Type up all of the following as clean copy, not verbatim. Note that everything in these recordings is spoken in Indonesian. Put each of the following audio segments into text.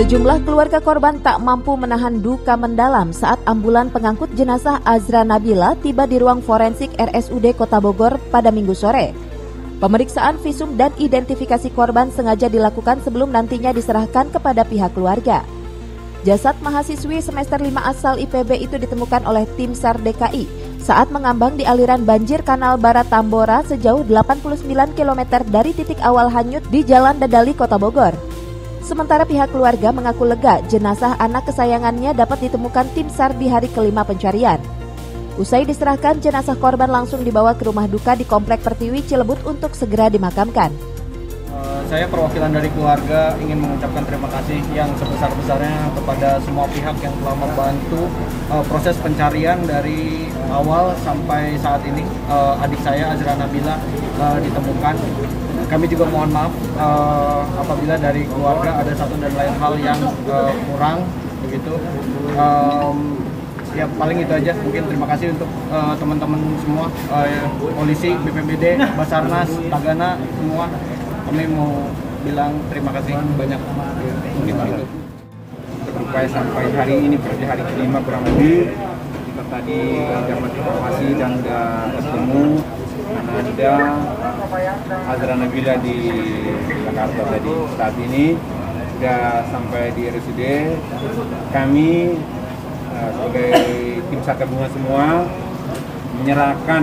Sejumlah keluarga korban tak mampu menahan duka mendalam saat ambulan pengangkut jenazah Azra Nabila tiba di ruang forensik RSUD Kota Bogor pada Minggu sore. Pemeriksaan visum dan identifikasi korban sengaja dilakukan sebelum nantinya diserahkan kepada pihak keluarga. Jasad mahasiswi semester 5 asal IPB itu ditemukan oleh tim SAR DKI saat mengambang di aliran banjir Kanal Barat Tambora sejauh 89 km dari titik awal hanyut di Jalan Dadali, Kota Bogor. Sementara pihak keluarga mengaku lega jenazah anak kesayangannya dapat ditemukan tim SAR di hari kelima pencarian. Usai diserahkan, jenazah korban langsung dibawa ke rumah duka di Komplek Pertiwi Cilebut untuk segera dimakamkan. Saya perwakilan dari keluarga ingin mengucapkan terima kasih yang sebesar-besarnya kepada semua pihak yang telah membantu proses pencarian dari awal sampai saat ini. Adik saya Azra Nabila ditemukan. Kami juga mohon maaf apabila dari keluarga ada satu dan lain hal yang kurang begitu. Ya paling itu aja. Mungkin terima kasih untuk teman-teman semua, polisi, BPBD, Basarnas, Tagana, semua. Kami mau bilang terima kasih banyak. Mungkin itu. Berupaya sampai hari ini berarti hari kelima kurang lebih kita tadi dapat informasi dan sudah ketemu ada Azra Nabila di Jakarta tadi. Saat ini sudah sampai di RSUD. Kami sebagai tim SAR gabungan semua menyerahkan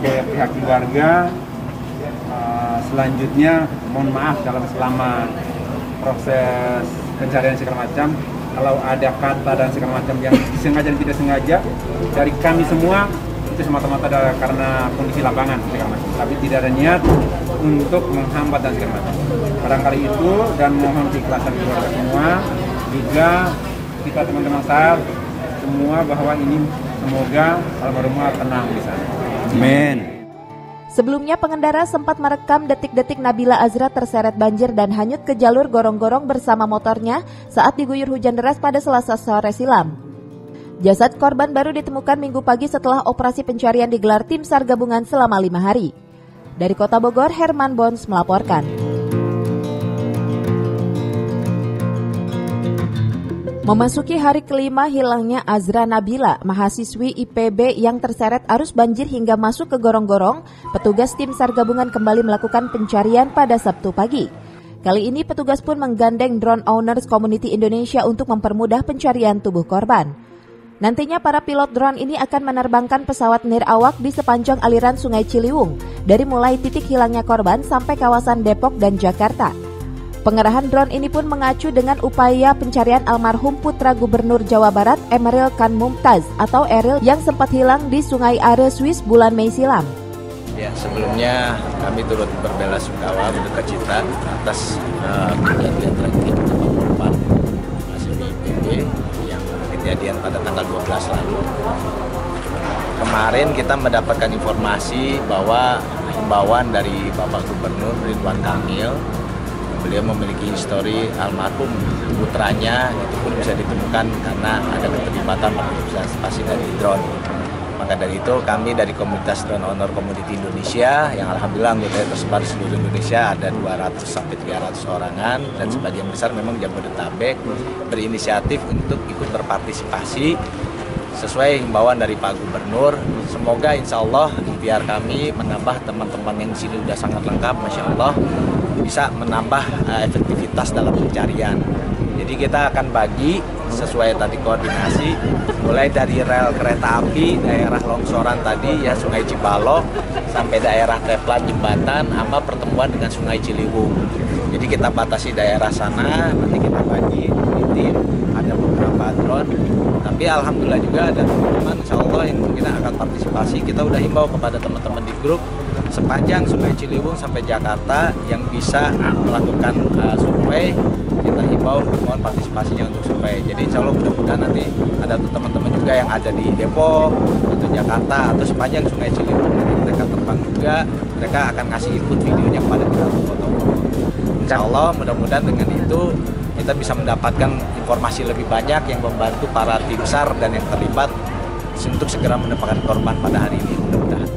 ke pihak keluarga. Selanjutnya mohon maaf selama proses pencarian segala macam kalau ada kata dan segala macam yang sengaja dan tidak sengaja dari kami semua itu semata-mata karena kondisi lapangan segala macam, tapi tidak ada niat untuk menghambat dan segala macam. Barangkali itu dan mohon keikhlasan keluarga semua juga kita teman-teman SAR semua bahwa ini semoga almarhumah tenang di sana. Amin. Sebelumnya pengendara sempat merekam detik-detik Nabila Azra terseret banjir dan hanyut ke jalur gorong-gorong bersama motornya saat diguyur hujan deras pada Selasa sore silam. Jasad korban baru ditemukan Minggu pagi setelah operasi pencarian digelar tim SAR gabungan selama 5 hari. Dari Kota Bogor, Herman Bons melaporkan. Memasuki hari kelima hilangnya Azra Nabila, mahasiswi IPB yang terseret arus banjir hingga masuk ke gorong-gorong, petugas tim SAR gabungan kembali melakukan pencarian pada Sabtu pagi. Kali ini petugas pun menggandeng Drone Owners Community Indonesia untuk mempermudah pencarian tubuh korban. Nantinya para pilot drone ini akan menerbangkan pesawat nirawak di sepanjang aliran Sungai Ciliwung, dari mulai titik hilangnya korban sampai kawasan Depok dan Jakarta. Pengerahan drone ini pun mengacu dengan upaya pencarian almarhum putra Gubernur Jawa Barat Emeril Khan Mumtaz atau Eril yang sempat hilang di Sungai Are, Swiss bulan Mei silam. Ya, sebelumnya kami turut berbela-sungkawa berduka cita atas kejadian tragedi korban mahasiswa IPB yang kejadian pada tanggal 12 lalu. Kemarin kita mendapatkan informasi bahwa himbauan dari Bapak Gubernur Ridwan Kamil, beliau memiliki histori almarhum putranya itu pun bisa ditemukan karena ada keterlibatan partisipasi dari drone. Maka dari itu kami dari komunitas Drone Owner Community Indonesia yang alhamdulillah anggotanya tersebar di seluruh Indonesia ada 200 sampai 300 orangan dan sebagian besar memang Jabodetabek berinisiatif untuk ikut berpartisipasi sesuai himbauan dari Pak Gubernur. Semoga insya Allah biar kami menambah teman-teman yang di sini sudah sangat lengkap, Masya Allah, bisa menambah efektivitas dalam pencarian. Jadi kita akan bagi sesuai tadi koordinasi, mulai dari rel kereta api, daerah longsoran tadi ya Sungai Cibalok, sampai daerah Teplan Jembatan, sama pertemuan dengan Sungai Ciliwung. Jadi kita batasi daerah sana, nanti kita bagi di tim, ada beberapa drone. Tapi alhamdulillah juga ada teman-teman insya Allah yang mungkin akan partisipasi. Kita udah himbau kepada teman-teman di grup sepanjang Sungai Ciliwung sampai Jakarta yang bisa melakukan survei, kita himbau mohon partisipasinya untuk survei. Jadi insya Allah mudah-mudahan nanti ada teman-teman juga yang ada di Depok atau Jakarta atau sepanjang Sungai Ciliwung, nanti mereka terbang juga, mereka akan ngasih input videonya kepada kita foto. Insya Allah mudah-mudahan dengan itu kita bisa mendapatkan informasi lebih banyak yang membantu para tim SAR dan yang terlibat untuk segera mendapatkan korban pada hari ini, mudah-mudahan.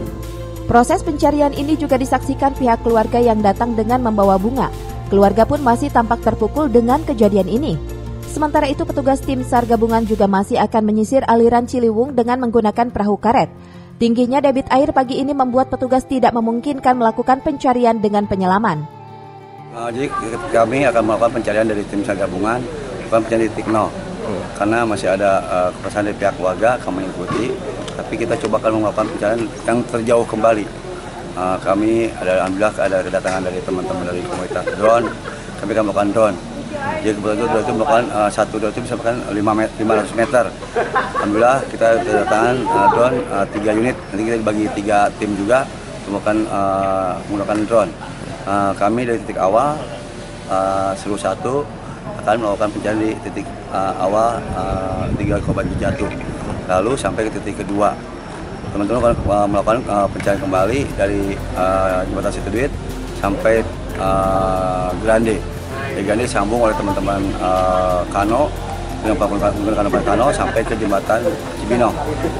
Proses pencarian ini juga disaksikan pihak keluarga yang datang dengan membawa bunga. Keluarga pun masih tampak terpukul dengan kejadian ini. Sementara itu petugas tim SAR gabungan juga masih akan menyisir aliran Ciliwung dengan menggunakan perahu karet. Tingginya debit air pagi ini membuat petugas tidak memungkinkan melakukan pencarian dengan penyelaman. Jadi kami akan melakukan pencarian dari tim SAR gabungan, bukan pencarian di titik nol. Karena masih ada kepesan dari pihak keluarga, kami ikuti. Tapi kita coba akan melakukan pencarian yang terjauh kembali. Kami alhamdulillah ada kedatangan dari teman-teman dari komunitas drone. Kami akan melakukan drone. Jadi kebetulan drone itu melakukan satu drone itu bisa melakukan 500 meter. Alhamdulillah kita kedatangan drone 3 unit. Nanti kita dibagi 3 tim juga menggunakan drone. Kami dari titik awal seluruh 1 akan melakukan pencarian di titik awal 3 korban jatuh. Lalu sampai ke titik kedua. Teman-teman akan melakukan pencarian kembali dari jembatan Situduit sampai Grande. Di Grande disambung oleh teman-teman kano dengan menggunakan kano sampai ke jembatan Cibinong.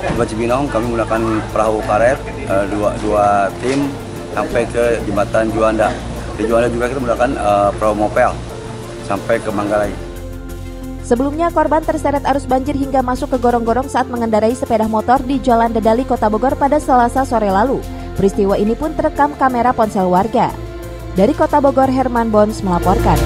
Jembatan Cibinong kami menggunakan perahu karet dua tim sampai ke jembatan Juanda. Di Juanda juga kita menggunakan perahu mopel sampai ke Manggarai. Sebelumnya korban terseret arus banjir hingga masuk ke gorong-gorong saat mengendarai sepeda motor di Jalan Dedali, Kota Bogor pada Selasa sore lalu. Peristiwa ini pun terekam kamera ponsel warga. Dari Kota Bogor, Herman Bons melaporkan.